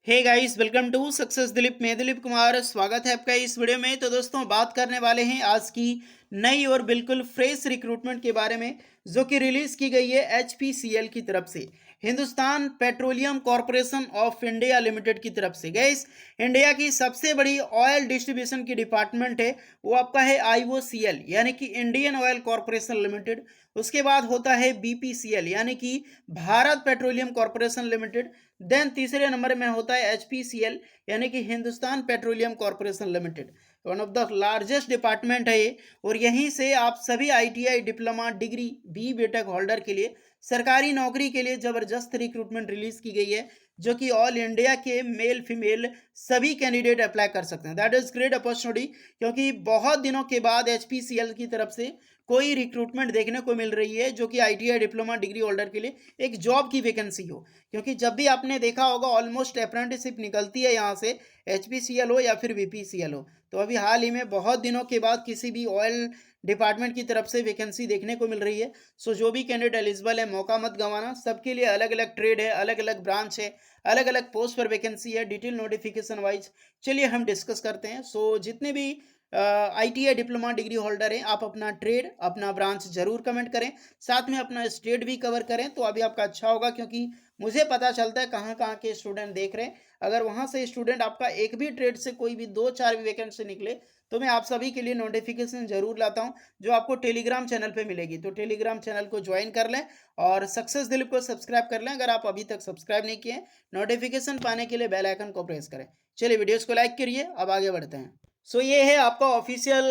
Hey guys, welcome to success Dilip. मैं दिलीप कुमार, स्वागत है आपका इस वीडियो में। तो दोस्तों, बात करने वाले हैं आज की नई और बिल्कुल फ्रेश रिक्रूटमेंट के बारे में, जो कि रिलीज की गई है एचपीसीएल की तरफ से, Hindustan petroleum corporation of India limited की तरफ से। गाइस, इंडिया की सबसे बड़ी ऑयल डिस्ट्रीब्यूशन की डिपार्टमेंट है, वो आपका है आईओसीएल यानी कि इंडियन ऑयल कॉरपोरेशन लिमिटेड। उसके बाद होता है बीपीसीएल यानी कि Bharat petroleum corporation limited. Then तीसरे नंबर में होता है एचपीसीएल यानी कि Hindustan petroleum corporation limited. One of the largest department है ये, और यहीं से आप सभी ITI, diploma, degree, B BTech holder के लिए सरकारी नौकरी के लिए जबरदस्त रिक्रूटमेंट रिलीज की गई है, जो कि ऑल इंडिया के मेल फीमेल सभी कैंडिडेट अप्लाई कर सकते हैं। दैट इज ग्रेट अपॉर्चुनिटी, क्योंकि बहुत दिनों के बाद एचपीसीएल की तरफ से कोई रिक्रूटमेंट देखने को मिल रही है जो कि आईटीआई, डिप्लोमा, डिग्री होल्डर के लिए एक जॉब की वैकेंसी हो। क्योंकि जब भी आपने देखा होगा ऑलमोस्ट अप्रेंटिसशिप निकलती है यहाँ से, एचपीसीएल हो या फिर बीपीसीएल हो। तो अभी हाल ही में बहुत दिनों के बाद किसी भी ऑयल डिपार्टमेंट की तरफ से वैकेंसी देखने को मिल रही है। सो जो भी कैंडिडेट एलिजिबल है, मौका मत गंवाना। सबके लिए अलग अलग ट्रेड है, अलग अलग ब्रांच है, अलग अलग पोस्ट पर वैकेंसी है, डिटेल नोटिफिकेशन वाइज। चलिए हम डिस्कस करते हैं। सो जितने भी आईटीआई, डिप्लोमा, डिग्री होल्डर हैं, आप अपना ट्रेड, अपना ब्रांच जरूर कमेंट करें, साथ में अपना स्टेट भी कवर करें, तो अभी आपका अच्छा होगा। क्योंकि मुझे पता चलता है कहाँ कहाँ के स्टूडेंट देख रहे हैं। अगर वहाँ से स्टूडेंट आपका एक भी ट्रेड से कोई भी दो चार भी वैकेंसी निकले, तो मैं आप सभी के लिए नोटिफिकेशन जरूर लाता हूँ, जो आपको टेलीग्राम चैनल पे मिलेगी। तो टेलीग्राम चैनल को ज्वाइन कर लें और सक्सेस दिलीप को सब्सक्राइब कर लें अगर आप अभी तक सब्सक्राइब नहीं किए। नोटिफिकेशन पाने के लिए बेल आइकन को प्रेस करें। चलिए वीडियोस को लाइक करिए, अब आगे बढ़ते हैं। सो ये है आपका ऑफिशियल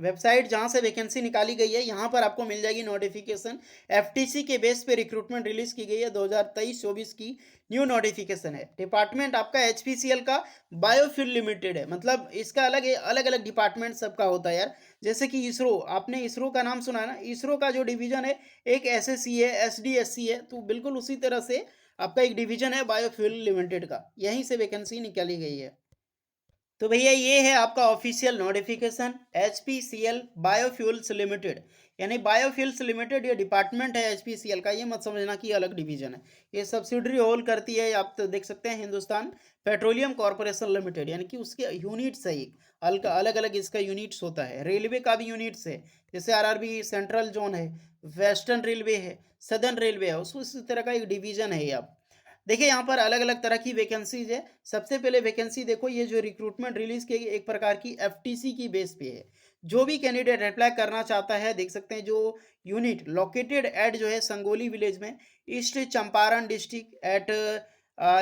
वेबसाइट जहाँ से वैकेंसी निकाली गई है। यहाँ पर आपको मिल जाएगी नोटिफिकेशन। एफटीसी के बेस पे रिक्रूटमेंट रिलीज की गई है, 2023-24 की न्यू नोटिफिकेशन है। डिपार्टमेंट आपका एचपीसीएल का बायोफ्यूल लिमिटेड है, मतलब इसका अलग अलग अलग डिपार्टमेंट सबका होता है यार। जैसे कि इसरो, आपने इसरो का नाम सुना है ना, इसरो का जो डिवीजन है एक एसएससी है, एसडीएससी है, तो बिल्कुल उसी तरह से आपका एक डिवीजन है बायोफ्यूल लिमिटेड का, यहीं से वैकेंसी निकाली गई है। तो भैया ये है आपका official notification, HPCL biofuels limited यानी बायोफ्यूल्स लिमिटेड ये डिपार्टमेंट है एचपीसीएल का। ये मत समझना कि अलग डिवीजन है, ये सब्सिडरी होल्ड करती है। आप तो देख सकते हैं हिंदुस्तान पेट्रोलियम कॉरपोरेशन लिमिटेड, यानी कि उसके यूनिट्स है, एक अलग अलग इसका यूनिट्स होता है। रेलवे का भी यूनिट्स है, जैसे आरआरबी सेंट्रल जोन है, वेस्टर्न रेलवे है, सदर्न रेलवे है, उसी तरह का एक डिवीजन है ये। आप देखिए यहाँ पर अलग अलग तरह की वैकेंसीज है। सबसे पहले वैकेंसी देखो, ये जो रिक्रूटमेंट रिलीज की गई एक प्रकार की एफटीसी की बेस पे है। जो भी कैंडिडेट अप्लाई करना चाहता है, देख सकते हैं जो यूनिट लोकेटेड एट जो है संगोली विलेज में, east Champaran district at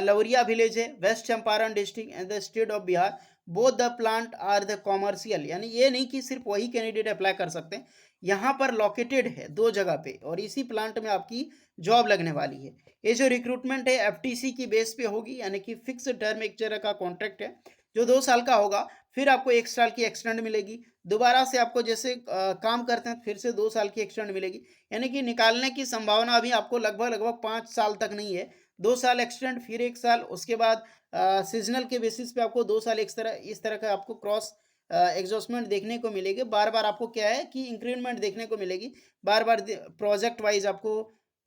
Lauriya village है, west Champaran district and the state of Bihar. Both the plant are the commercial, यानी ये नहीं कि सिर्फ वही कैंडिडेट अप्लाई कर सकते हैं। यहाँ पर लोकेटेड है दो जगह पे, और इसी प्लांट में आपकी जॉब लगने वाली है। ये जो रिक्रूटमेंट है एफटीसी की बेस पे होगी, यानी कि फिक्स टर्म एक तरह का कॉन्ट्रैक्ट है जो 2 साल का होगा। फिर आपको 1 साल की एक्सटेंड मिलेगी, दोबारा से आपको जैसे काम करते हैं फिर से 2 साल की एक्सटेंड मिलेगी। यानी कि निकालने की संभावना अभी आपको लगभग लगभग 5 साल तक नहीं है। 2 साल एक्सटेंड, फिर 1 साल, उसके बाद सीजनल के बेसिस पे आपको 2 साल इस तरह का आपको क्रॉस एग्जॉस्टमेंट देखने को मिलेगी। बार बार आपको क्या है कि इंक्रीमेंट देखने को मिलेगी, बार बार प्रोजेक्ट वाइज आपको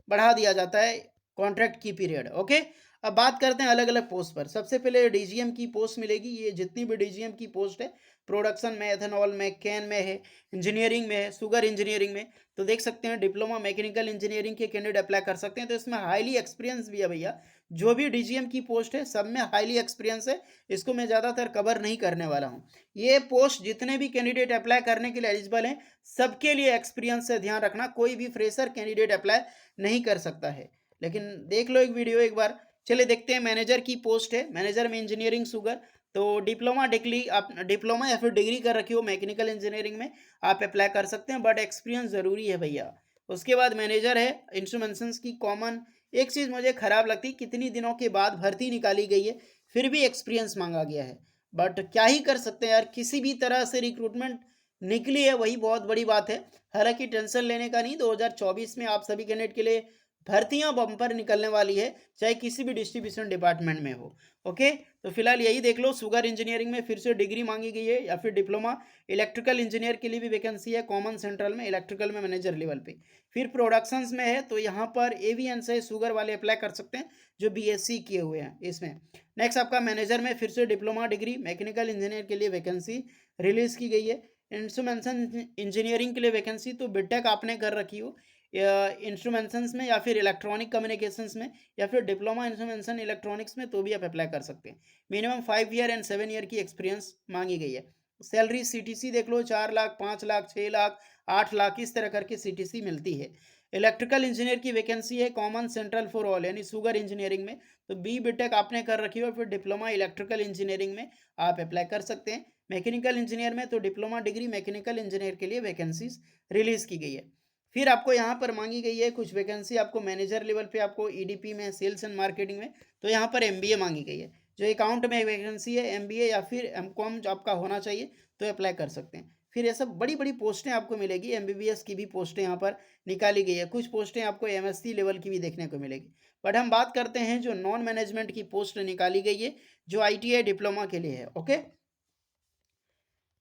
बढ़ा दिया जाता है कॉन्ट्रैक्ट की पीरियड। ओके, अब बात करते हैं अलग अलग पोस्ट पर। सबसे पहले डीजीएम की पोस्ट मिलेगी। ये जितनी भी डीजीएम की पोस्ट है, प्रोडक्शन में, एथेनॉल में, कैन में है, इंजीनियरिंग में है, शुगर इंजीनियरिंग में, तो देख सकते हैं डिप्लोमा मैकेनिकल इंजीनियरिंग के कैंडिडेट अप्लाई कर सकते हैं। तो इसमें हाईली एक्सपीरियंस भी है भैया। जो भी डीजीएम की पोस्ट है सब में हाईली एक्सपीरियंस है। इसको मैं ज़्यादातर कवर नहीं करने वाला हूँ। ये पोस्ट जितने भी कैंडिडेट अप्लाई करने के लिए एलिजिबल हैं, सबके लिए एक्सपीरियंस से ध्यान रखना, कोई भी फ्रेशर कैंडिडेट अप्लाई नहीं कर सकता है। लेकिन देख लो एक वीडियो एक बार। चलिए देखते हैं, मैनेजर की पोस्ट है, मैनेजर में इंजीनियरिंग शुगर। तो डिप्लोमा डिग्री, आप डिप्लोमा या फिर डिग्री कर रखी हो मैकेनिकल इंजीनियरिंग में, आप अप्लाई कर सकते हैं, बट एक्सपीरियंस ज़रूरी है भैया। उसके बाद मैनेजर है इंस्ट्रूमेंट्स की कॉमन। एक चीज़ मुझे ख़राब लगती, कितनी दिनों के बाद भर्ती निकाली गई है, फिर भी एक्सपीरियंस मांगा गया है। बट क्या ही कर सकते हैं यार, किसी भी तरह से रिक्रूटमेंट निकली है, वही बहुत बड़ी बात है। हालांकि टेंशन लेने का नहीं, 2024 में आप सभी कैंडिडेट के लिए भर्तियां बम्पर निकलने वाली है, चाहे किसी भी डिस्ट्रीब्यूशन डिपार्टमेंट में हो। ओके, तो फिलहाल यही देख लो, शुगर इंजीनियरिंग में फिर से डिग्री मांगी गई है या फिर डिप्लोमा। इलेक्ट्रिकल इंजीनियर के लिए भी वैकेंसी है कॉमन सेंट्रल में, इलेक्ट्रिकल में मैनेजर लेवल पे। फिर प्रोडक्शंस में है तो यहाँ पर एवीएन से शुगर वाले अप्लाई कर सकते हैं जो बीएससी किए हुए हैं इसमें। नेक्स्ट आपका मैनेजर में फिर से डिप्लोमा डिग्री, मैकेनिकल इंजीनियर के लिए वैकेंसी रिलीज की गई है। इंस्ट्रूमेंटेशन इंजीनियरिंग के लिए वैकेंसी तो बीटेक आपने कर रखी हो इंस्ट्रूमेंशंस में या फिर इलेक्ट्रॉनिक कम्युनिकेशंस में या फिर डिप्लोमा इंस्ट्रूमेंशन इलेक्ट्रॉनिक्स में, तो भी आप अप्लाई कर सकते हैं। मिनिमम 5 ईयर एंड 7 ईयर की एक्सपीरियंस मांगी गई है। सैलरी सीटीसी देख लो, 4 लाख, 5 लाख, 6 लाख, 8 लाख, इस तरह करके सीटीसी मिलती है। इलेक्ट्रिकल इंजीनियर की वैकेंसी है कॉमन सेंट्रल फॉर ऑल, यानी शुगर इंजीनियरिंग में तो बी बीटेक आपने कर रखी हो, फिर डिप्लोमा इलेक्ट्रिकल इंजीनियरिंग में आप अप्लाई कर सकते हैं। मैकेनिकल इंजीनियर में तो डिप्लोमा डिग्री मैकेनिकल इंजीनियर के लिए वैकेंसीज रिलीज की गई है। फिर आपको यहाँ पर मांगी गई है कुछ वैकेंसी आपको मैनेजर लेवल पे, आपको ईडीपी में, सेल्स एंड मार्केटिंग में, तो यहाँ पर एमबीए मांगी गई है। जो अकाउंट में वैकेंसी है एमबीए या फिर एमकॉम जो आपका होना चाहिए तो अप्लाई कर सकते हैं। फिर ये सब बड़ी बड़ी पोस्टें आपको मिलेगी, एमबीबीएस की भी पोस्टें यहाँ पर निकाली गई है, कुछ पोस्टें आपको एमएससी लेवल की भी देखने को मिलेगी। बट हम बात करते हैं जो नॉन मैनेजमेंट की पोस्ट निकाली गई है जो आईटीआई डिप्लोमा के लिए है। ओके,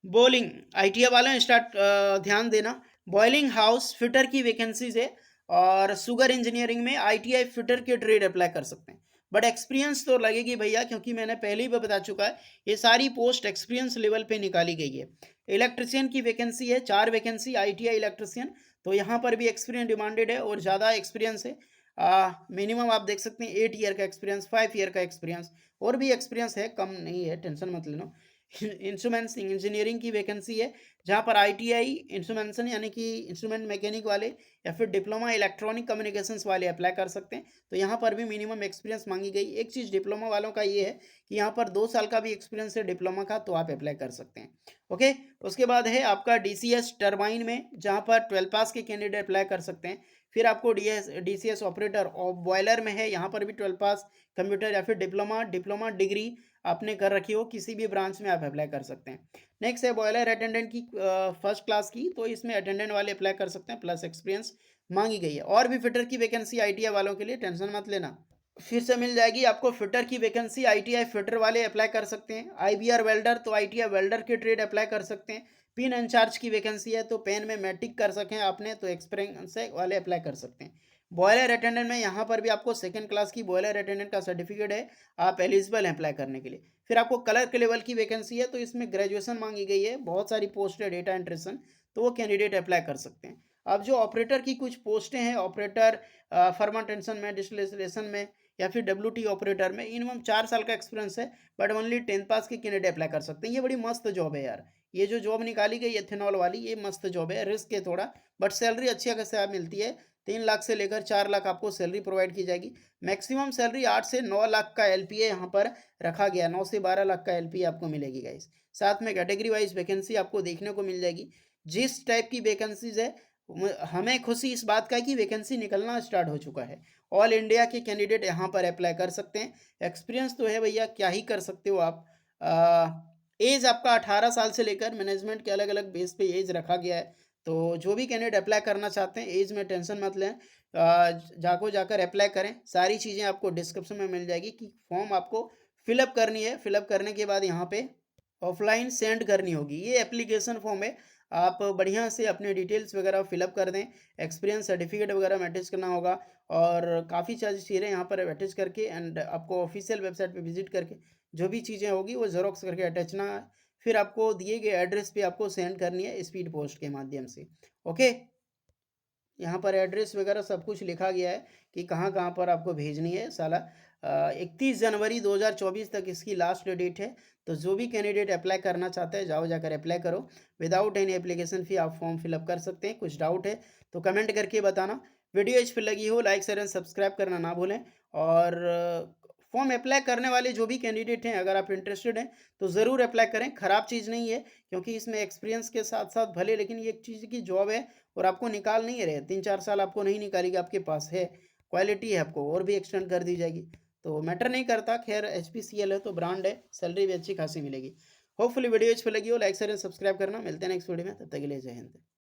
बॉलिंग आईटीआई वाले स्टार्ट ध्यान देना, बॉइलिंग हाउस फिटर की वैकेंसीज है और शुगर इंजीनियरिंग में आईटीआई फिटर के ट्रेड अप्लाई कर सकते हैं। बट एक्सपीरियंस तो लगेगी भैया, क्योंकि मैंने पहले ही बता चुका है ये सारी पोस्ट एक्सपीरियंस लेवल पे निकाली गई है। इलेक्ट्रिशियन की वैकेंसी है 4 वैकेंसी आईटीआई इलेक्ट्रिशियन, तो यहाँ पर भी एक्सपीरियंस डिमांडेड है और ज़्यादा एक्सपीरियंस है। मिनिमम आप देख सकते हैं 8 ईयर का एक्सपीरियंस, 5 ईयर का एक्सपीरियंस, और भी एक्सपीरियंस है, कम नहीं है, टेंशन मत लेना। इंस्ट्रूमेंट्स इंजीनियरिंग की वैकेंसी है जहाँ पर आईटीआई इंस्ट्रूमेंशन यानी कि इंस्ट्रूमेंट मैकेनिक वाले या फिर डिप्लोमा इलेक्ट्रॉनिक कम्युनिकेशंस वाले अप्लाई कर सकते हैं। तो यहाँ पर भी मिनिमम एक्सपीरियंस मांगी गई। एक चीज़ डिप्लोमा वालों का ये है कि यहाँ पर 2 साल का भी एक्सपीरियंस है डिप्लोमा का, तो आप अप्लाई कर सकते हैं। ओके, उसके बाद है आपका डीसीएस टरबाइन में, जहाँ पर 12 पास के कैंडिडेट अप्लाई कर सकते हैं। फिर आपको डीसीएस ऑपरेटर और बॉयलर में है, यहाँ पर भी 12 पास कंप्यूटर या फिर डिप्लोमा डिग्री आपने कर रखी हो किसी भी ब्रांच में आप अप्लाई कर सकते हैं। नेक्स्ट है बॉयलर अटेंडेंट की फर्स्ट क्लास की, तो इसमें अटेंडेंट वाले अप्लाई कर सकते हैं, प्लस एक्सपीरियंस मांगी गई है। और भी फिटर की वैकेंसी आईटीआई वालों के लिए, टेंशन मत लेना, फिर से मिल जाएगी आपको फिटर की वैकेंसी। आईटीआई फिटर वाले अप्लाई कर सकते हैं। आईबीआर वेल्डर, तो आईटीआई वेल्डर के ट्रेड अप्लाई कर सकते हैं। पिन इंचार्ज की वैकेंसी है, तो पेन में मैट्रिक कर सकें आपने तो एक्सपीरियंस वाले अप्लाई कर सकते हैं। बॉयलर अटेंडेंट में यहाँ पर भी आपको सेकंड क्लास की बॉयलर अटेंडेंट का सर्टिफिकेट है, आप एलिजिबल हैं अप्लाई करने के लिए। फिर आपको क्लर्क के लेवल की वैकेंसी है, तो इसमें ग्रेजुएशन मांगी गई है, बहुत सारी पोस्ट है डेटा एंट्रेशन, तो वो कैंडिडेट अप्लाई कर सकते हैं। अब जो ऑपरेटर की कुछ पोस्टें हैं, ऑपरेटर फर्मेंटेशन में, डिस्टिलेशन में या फिर डब्ल्यूटी ऑपरेटर में, मिनिमम 4 साल का एक्सपीरियंस है, बट ओनली 10th पास के कैंडिडेट अप्लाई कर सकते हैं। ये बड़ी मस्त जॉब है यार, ये जो जॉब निकाली गई एथेनॉल वाली, ये मस्त जॉब है, रिस्क है थोड़ा, बट सैलरी अच्छी खासी मिलती है। 3 लाख से लेकर 4 लाख आपको सैलरी प्रोवाइड की जाएगी। मैक्सिमम सैलरी 8 से 9 लाख का एलपीए यहाँ पर रखा गया, 9 से 12 लाख का एलपीए आपको मिलेगी गाइस। साथ में कैटेगरी वाइज वैकेंसी आपको देखने को मिल जाएगी। जिस टाइप की वैकेंसीज है, हमें खुशी इस बात का है कि वैकेंसी निकलना स्टार्ट हो चुका है। ऑल इंडिया के कैंडिडेट यहाँ पर अप्लाई कर सकते हैं। एक्सपीरियंस तो है भैया, क्या ही कर सकते हो आप। एज आपका 18 साल से लेकर, मैनेजमेंट के अलग अलग बेस पे एज रखा गया है, तो जो भी कैंडिडेट अप्लाई करना चाहते हैं एज में टेंशन मत लें, जाकर अप्लाई करें। सारी चीज़ें आपको डिस्क्रिप्शन में मिल जाएगी कि फॉर्म आपको फिलअप करनी है, फिलअप करने के बाद यहाँ पे ऑफलाइन सेंड करनी होगी। ये एप्लीकेशन फॉर्म है, आप बढ़िया से अपने डिटेल्स वगैरह फिलअप कर दें, एक्सपीरियंस सर्टिफिकेट वगैरह में अटैच करना होगा और काफ़ी सारी चीज़ें यहाँ पर अटैच करके एंड आपको ऑफिशियल वेबसाइट पे विजिट करके जो भी चीज़ें होगी वो ज़ेरॉक्स करके अटैचना है। फिर आपको दिए गए एड्रेस पे आपको सेंड करनी है स्पीड पोस्ट के माध्यम से। ओके, यहाँ पर एड्रेस वगैरह सब कुछ लिखा गया है कि कहाँ कहाँ पर आपको भेजनी है। साला 31 जनवरी 2024 तक इसकी लास्ट डेट है, तो जो भी कैंडिडेट अप्लाई करना चाहते हैं जाओ जाकर अप्लाई करो। विदाउट एनी एप्लीकेशन फी आप फॉर्म फिलअप कर सकते हैं। कुछ डाउट है तो कमेंट करके बताना। वीडियो इस पर लगी हो लाइक शेयर एंड सब्सक्राइब करना ना भूलें। और फॉर्म अप्लाई करने वाले जो भी कैंडिडेट हैं, अगर आप इंटरेस्टेड हैं तो ज़रूर अप्लाई करें, ख़राब चीज़ नहीं है, क्योंकि इसमें एक्सपीरियंस के साथ साथ भले, लेकिन ये एक चीज़ की जॉब है और आपको निकाल नहीं रहे, 3-4 साल आपको नहीं निकालेगी, आपके पास है, क्वालिटी है, आपको और भी एक्सटेंड कर दी जाएगी, तो मैटर नहीं करता। खैर एचपीसीएल है तो ब्रांड है, सैलरी भी अच्छी खासी मिलेगी। होपफुली वीडियो अच्छी लगी हो, लाइक शेयर एंड सब्सक्राइब करना। मिलते हैं नेक्स्ट वीडियो में, तब तक के लिए जय हिंद।